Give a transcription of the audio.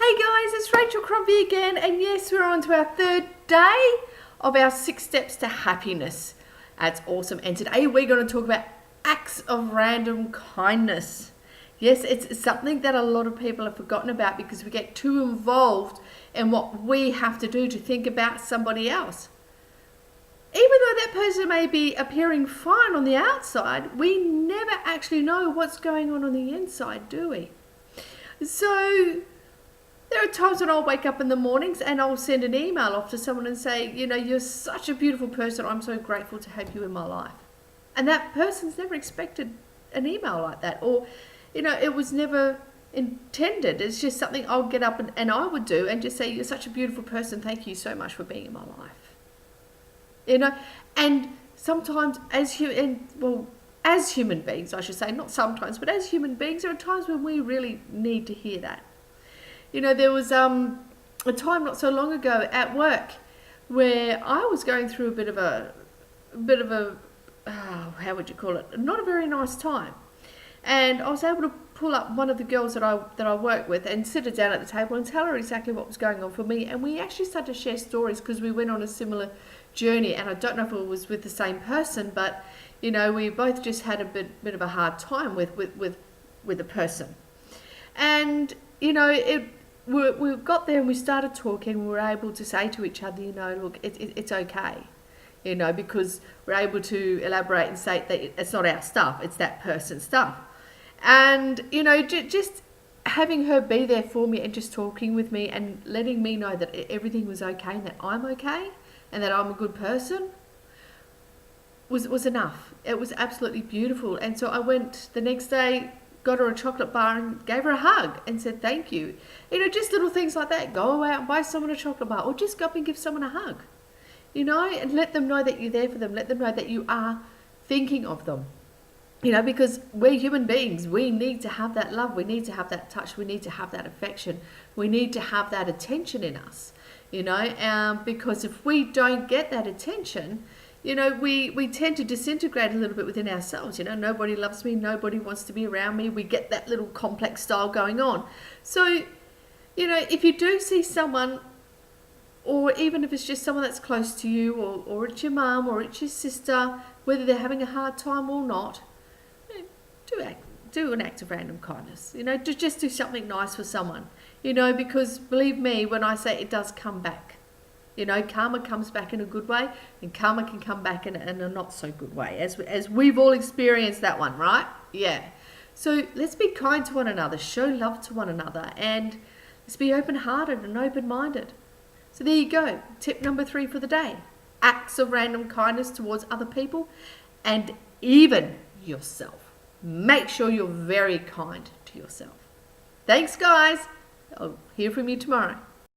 Hey guys, it's Rachel Crumpy again, and yes, we're on to our third day of our 6 steps to happiness. That's awesome. And today we're going to talk about acts of random kindness. Yes, it's something that a lot of people have forgotten about because we get too involved in what we have to do to think about somebody else. Even though that person may be appearing fine on the outside, we never actually know what's going on the inside, do we? So there are times when I'll wake up in the mornings and I'll send an email off to someone and say, you know, you're such a beautiful person. I'm so grateful to have you in my life. And that person's never expected an email like that. Or, you know, it was never intended. It's just something I'll get up and I would do and just say, you're such a beautiful person. Thank you so much for being in my life. You know, and sometimes as human beings, I should say, not sometimes, but as human beings, there are times when we really need to hear that. You know, there was a time not so long ago at work where I was going through a bit of a how would you call it? Not a very nice time, and I was able to pull up one of the girls that I work with and sit her down at the table and tell her exactly what was going on for me, and we actually started to share stories because we went on a similar journey, and I don't know if it was with the same person, but you know, we both just had a bit of a hard time with a person, and you know, we got there and we started talking. We were able to say to each other, you know, look, it's okay, you know, because we're able to elaborate and say that it's not our stuff, it's that person's stuff. And, you know, just having her be there for me and just talking with me and letting me know that everything was okay and that I'm okay and that I'm a good person was enough. It was absolutely beautiful. And so I went the next day, got her a chocolate bar and gave her a hug and said thank you. You know, just little things like that. Go out and buy someone a chocolate bar or just go up and give someone a hug. You know, and let them know that you're there for them. Let them know that you are thinking of them. You know, because we're human beings. We need to have that love. We need to have that touch. We need to have that affection. We need to have that attention in us. You know, because if we don't get that attention, you know, we tend to disintegrate a little bit within ourselves. You know, nobody loves me, nobody wants to be around me. We get that little complex style going on. So, you know, if you do see someone, or even if it's just someone that's close to you, or it's your mum, or it's your sister, whether they're having a hard time or not, you know, do an act of random kindness. You know, just do something nice for someone. You know, because believe me when I say it does come back. You know, karma comes back in a good way, and karma can come back in a not so good way, as we've all experienced that one, right? Yeah. So let's be kind to one another, show love to one another, and let's be open-hearted and open-minded. So there you go. Tip number 3 for the day. Acts of random kindness towards other people and even yourself. Make sure you're very kind to yourself. Thanks, guys. I'll hear from you tomorrow.